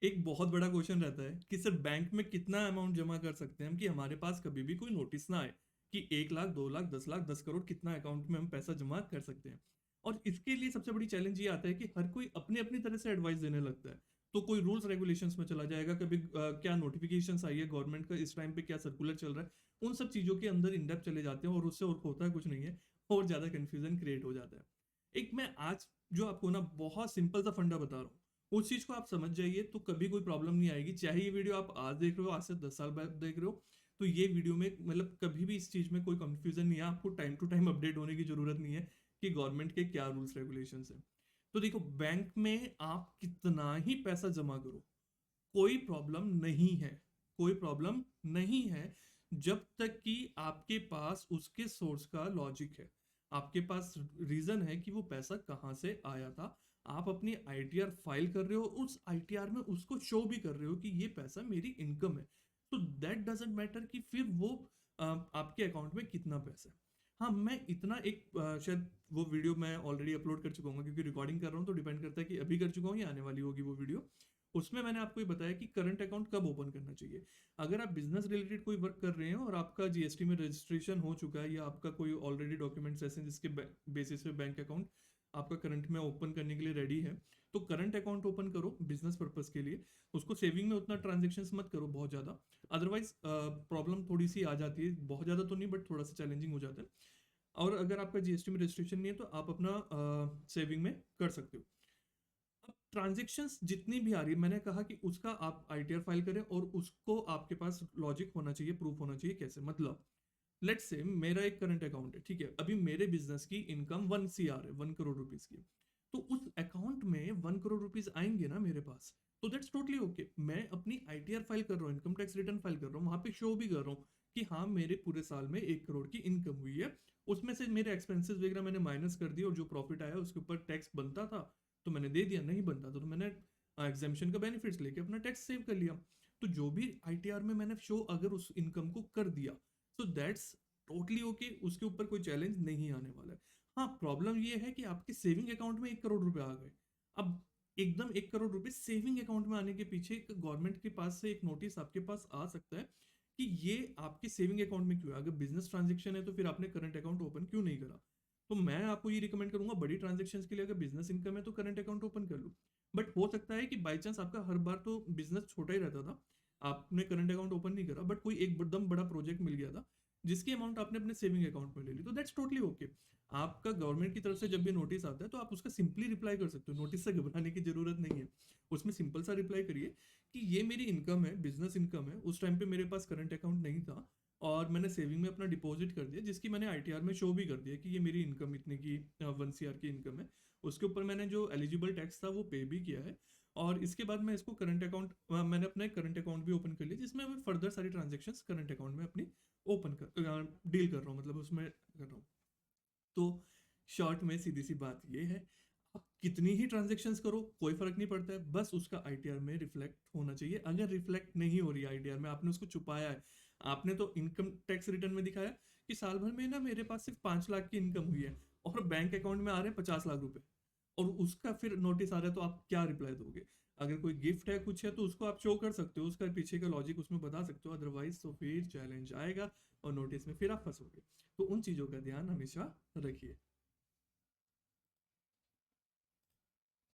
एक बहुत बड़ा क्वेश्चन रहता है कि सर बैंक में कितना अमाउंट जमा कर सकते हैं हम कि हमारे पास कभी भी कोई नोटिस ना आए कि 1 लाख, 2 लाख, 10 लाख, 10 करोड़ कितना अकाउंट में हम पैसा जमा कर सकते हैं। और इसके लिए सबसे बड़ी चैलेंज ये आता है कि हर कोई अपनी अपनी तरह से एडवाइस देने लगता है। तो कोई रूल्स रेगुलेशंस में चला जाएगा, कभी क्या नोटिफिकेशंस आई है गवर्नमेंट का इस टाइम पे, क्या सर्कुलर चल रहा है, उन सब चीज़ों के अंदर इन डेप्थ चले जाते हैं और उससे और होता है कुछ नहीं है, और ज़्यादा कन्फ्यूजन क्रिएट हो जाता है। एक मैं आज जो आपको ना बहुत सिंपल सा फंडा बता रहा हूँ, उस चीज को आप समझ जाइए तो कभी कोई प्रॉब्लम नहीं आएगी। चाहे ये वीडियो आप आज देख रहे हो, आज से 10 साल बाद देख रहे हो, तो ये वीडियो में मतलब कभी भी इस चीज में कोई कंफ्यूजन नहीं है। आपको टाइम टू टाइम अपडेट होने की जरूरत नहीं है कि गवर्नमेंट के क्या रूल्स रेगुलेशंस हैं। तो देखो, बैंक में आप कितना ही पैसा जमा करो, कोई प्रॉब्लम नहीं है, कोई प्रॉब्लम नहीं है, जब तक कि आपके पास उसके सोर्स का लॉजिक है, आपके पास रीजन है कि वो पैसा कहाँ से आया था। आप अपनी आईटीआर फाइल कर रहे हो, उस आईटीआर में उसको शो भी कर रहे हो कि ये पैसा मेरी इनकम है। तो दैट डजेंट मैटर कि फिर वो आपके अकाउंट में कितना पैसा है। हाँ, मैं इतना एक शायद वो वीडियो मैं ऑलरेडी अपलोड कर चुका हूँ, क्योंकि रिकॉर्डिंग कर रहा हूँ तो डिपेंड करता है कि अभी कर चुका हूँ या आने वाली होगी वो वीडियो। उसमें मैंने आपको ये बताया कि करंट अकाउंट कब ओपन करना चाहिए। अगर आप बिजनेस रिलेटेड कोई वर्क कर रहे हैं और आपका जीएसटी में रजिस्ट्रेशन हो चुका है, या आपका कोई ऑलरेडी डॉक्यूमेंट्स ऐसे हैं जिसके बेसिस पे बैंक अकाउंट आपका करंट में ओपन करने के लिए रेडी है, तो करंट अकाउंट ओपन करो बिजनेस पर्पस के लिए। उसको सेविंग में उतना ट्रांजेक्शन मत करो बहुत ज़्यादा, अदरवाइज प्रॉब्लम थोड़ी सी आ जाती है, बहुत ज़्यादा तो नहीं बट थोड़ा सा चैलेंजिंग हो जाता है। और अगर आपका जीएसटी में रजिस्ट्रेशन नहीं है तो आप अपना सेविंग में कर सकते हो। अब ट्रांजेक्शन्स जितनी भी आ रही है, मैंने कहा कि उसका आप आईटीआर फाइल करें और उसको आपके पास लॉजिक होना चाहिए, प्रूफ होना चाहिए। कैसे मतलब, लेट्स से मेरा एक करंट अकाउंट है, ठीक है, अभी मेरे बिजनेस की इनकम 1 CR है, 1 करोड़ रुपीज की। तो उस अकाउंट में 1 करोड़ रुपीज आएंगे ना मेरे पास, तो दैट्स टोटली ओके। मैं अपनी आईटीआर फाइल कर रहा हूँ, इनकम टैक्स रिटर्न फाइल कर रहा हूँ, वहां पे शो भी कर रहा हूँ कि हाँ मेरे पूरे साल में 1 करोड़ की इनकम हुई है। उसमें से मेरे एक्सपेंसेस वगैरह मैंने माइनस कर दिया और जो प्रॉफिट आया उसके ऊपर टैक्स बनता था तो मैंने दे दिया, नहीं बनता तो मैंने एग्जामेशन का बेनिफिट्स लेके अपना टैक्स सेव कर लिया। तो जो भी आईटीआर में मैंने शो अगर उस इनकम को कर दिया, सो दैट्स टोटली ओके, उसके ऊपर कोई चैलेंज नहीं आने वाला है। हाँ, प्रॉब्लम ये है कि आपके सेविंग अकाउंट में 1 करोड़ रुपए आ गए। अब एकदम 1 करोड़ रुपए सेविंग अकाउंट में आने के पीछे एक गवर्नमेंट के पास से एक नोटिस आपके पास आ सकता है कि ये आपके सेविंग अकाउंट में क्यों है। अगर बिजनेस ट्रांजेक्शन है तो फिर आपने करंट अकाउंट ओपन क्यों नहीं करा। तो मैं आपको ये रिकमेंड करूंगा, बड़ी ट्रांजेक्शन के लिए अगर बिजनेस इनकम है तो करंट अकाउंट ओपन कर लो। बट हो सकता है कि बाई चांस आपका हर बार तो बिजनेस छोटा ही रहता था, आपने करंट अकाउंट ओपन नहीं करा, बट कोई एकदम बड़ा प्रोजेक्ट मिल गया था जिसकी अमाउंट आपने अपने सेविंग अकाउंट में ले ली, तो दैट्स टोटली ओके। आपका गवर्नमेंट की तरफ से जब भी नोटिस आता है तो आप उसका सिंपली रिप्लाई कर सकते हो, नोटिस से घबराने की जरूरत नहीं है। उसमें सिंपल सा रिप्लाई करिए कि ये मेरी इनकम है, बिजनेस इनकम है, उस टाइम पे मेरे पास करंट अकाउंट नहीं था और मैंने सेविंग में अपना डिपॉजिट कर दिया, जिसकी मैंने आईटीआर में शो भी कर दिया कि ये मेरी इनकम इतने की 1 CR की इनकम है। उसके ऊपर मैंने जो एलिजिबल टैक्स था वो पे भी किया है। और इसके बाद मैं इसको करंट अकाउंट, मैंने अपना एक करंट अकाउंट भी ओपन कर लिया जिसमें मैं फर्दर सारी ट्रांजेक्शन्स करंट अकाउंट में अपनी ओपन कर डील कर रहा हूँ, मतलब उसमें कर रहा हूँ। तो शॉर्ट में सीधी सी बात ये है, आप कितनी ही ट्रांजेक्शन्स करो कोई फर्क नहीं पड़ता है, बस उसका आईटीआर में रिफ्लेक्ट होना चाहिए। अगर रिफ्लेक्ट नहीं हो रही आईटीआर में, आपने उसको छुपाया है, आपने तो इनकम टैक्स रिटर्न में दिखाया कि साल भर में ना मेरे पास सिर्फ 5 लाख की इनकम हुई है और बैंक अकाउंट में आ रहे हैं 50 लाख रुपए, और उसका फिर नोटिस आ रहा है, तो आप क्या रिप्लाई दोगे। अगर कोई गिफ्ट है कुछ है तो उसको आप शो कर सकते हो, उसका पीछे का लॉजिक उसमें बता सकते हो, अदरवाइज तो फिर चैलेंज आएगा और नोटिस में फिर आप फंसोगे। तो उन चीज़ों का ध्यान हमेशा रखिए।